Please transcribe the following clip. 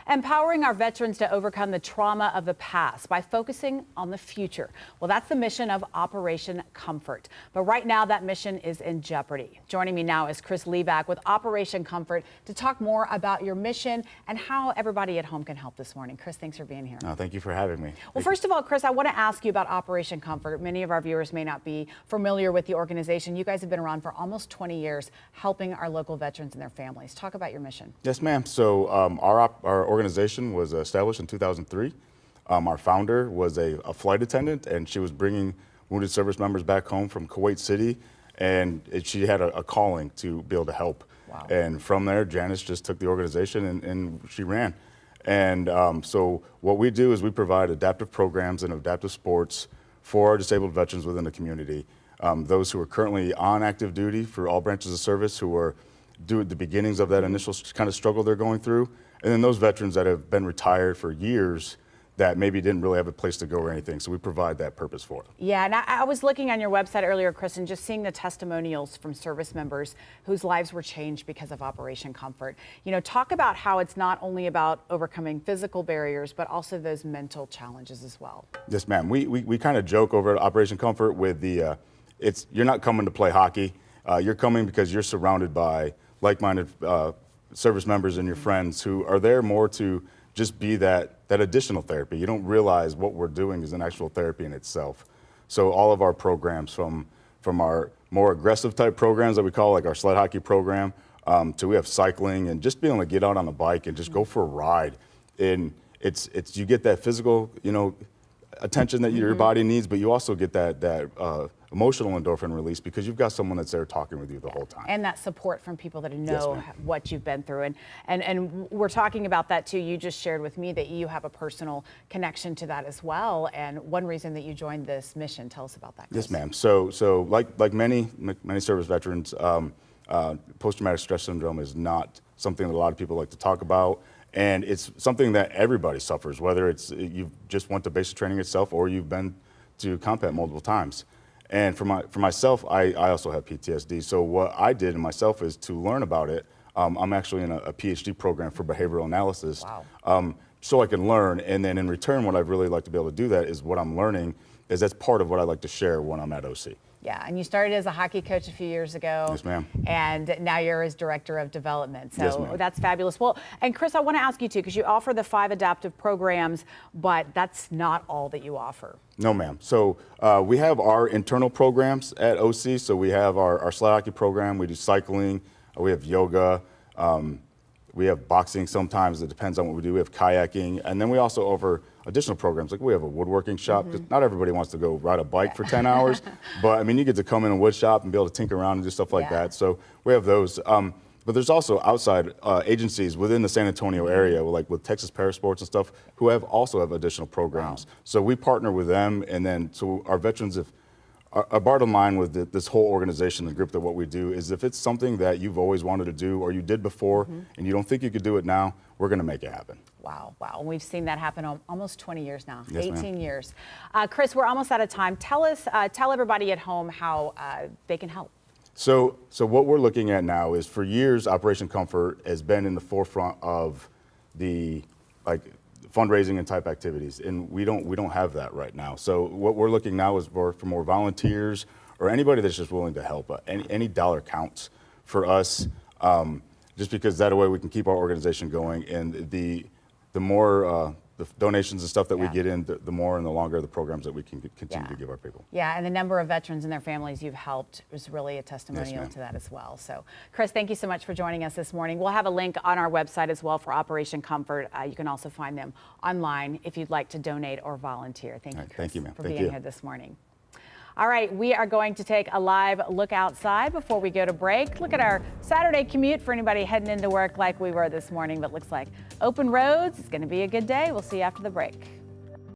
Empowering our veterans to overcome the trauma of the past by focusing on the future. Well, that's the mission of Operation Comfort. But right now, that mission is in jeopardy. Joining me now is Chris Levack with Operation Comfort to talk more about your mission and how everybody at home can help this morning. Chris, thanks for being here. Thank you for having me. Well, first of all, Chris, I want to ask you about Operation Comfort. Many of our viewers may not be familiar with the organization. You guys have been around for almost 20 years helping our local veterans and their families. Talk about your mission. Yes, ma'am. So our organization was established in 2003. Our founder was a flight attendant, and she was bringing wounded service members back home from Kuwait City, and she had a calling to be able to help. Wow. And from there, Janice just took the organization and she ran. And so what we do is we provide adaptive programs and adaptive sports for our disabled veterans within the community. Those who are currently on active duty for all branches of service, who are doing the beginnings of that initial kind of struggle they're going through, and then those veterans that have been retired for years that maybe didn't really have a place to go or anything. So we provide that purpose for them. Yeah, and I was looking on your website earlier, Chris, and just seeing the testimonials from service members whose lives were changed because of Operation Comfort. You know, talk about how it's not only about overcoming physical barriers, but also those mental challenges as well. Yes, ma'am. We kind of joke over at Operation Comfort with the, you're not coming to play hockey. You're coming because you're surrounded by like-minded service members and your friends who are there more to just be that additional therapy. You don't realize what we're doing is an actual therapy in itself. So all of our programs, from our more aggressive type programs that we call like our sled hockey program, to we have cycling and just being able to get out on a bike and just go for a ride. And it's you get that physical, attention that your body needs, but you also get that emotional endorphin release because you've got someone that's there talking with you the whole time. And that support from people that know what you've been through. And we're talking about that too. You just shared with me that you have a personal connection to that as well. And one reason that you joined this mission, tell us about that, Chris. Yes, ma'am. So like many service veterans, post-traumatic stress syndrome is not something that a lot of people like to talk about. And it's something that everybody suffers, whether it's you just went to basic training itself or you've been to combat multiple times. And for myself, I also have PTSD. So what I did in myself is to learn about it. I'm actually in a PhD program for behavioral analysis. Wow. So I can learn. And then in return, what I'd really like to be able to do that is what I'm learning is that's part of what I like to share when I'm at OC. Yeah, and you started as a hockey coach a few years ago. Yes, ma'am. And now you're as director of development. So yes, ma'am. That's fabulous. Well, and Chris, I want to ask you too, because you offer the 5 adaptive programs, but that's not all that you offer. No, ma'am. So we have our internal programs at OC. So we have our sled hockey program. We do cycling. We have yoga. We have boxing sometimes. It depends on what we do. We have kayaking. And then we also offer additional programs. Like we have a woodworking shop. Because not everybody wants to go ride a bike for 10 hours. But I mean, you get to come in a wood shop and be able to tinker around and do stuff like that. So we have those. But there's also outside agencies within the San Antonio area, like with Texas Parasports and stuff, who also have additional programs. Wow. So we partner with them. And then so our veterans, our bottom line with this whole organization, the group, that what we do is if it's something that you've always wanted to do or you did before and you don't think you could do it now, we're going to make it happen. Wow. We've seen that happen almost 20 years now, yes, 18 years. Chris, we're almost out of time. Tell everybody at home how they can help. So what we're looking at now is for years, Operation Comfort has been in the forefront of the fundraising and type activities, and we don't have that right now. So what we're looking now is for more volunteers or anybody that's just willing to help. Any dollar counts for us, just because that way we can keep our organization going. And the more the donations and stuff that we get in, the more and the longer the programs that we can continue to give our people. Yeah, and the number of veterans and their families you've helped is really a testimonial to that as well. So, Chris, thank you so much for joining us this morning. We'll have a link on our website as well for Operation Comfort. You can also find them online if you'd like to donate or volunteer. Thank you, Chris, thank you, ma'am. for being here this morning. All right, we are going to take a live look outside before we go to break. Look at our Saturday commute for anybody heading into work like we were this morning, but looks like open roads. It's going to be a good day. We'll see you after the break.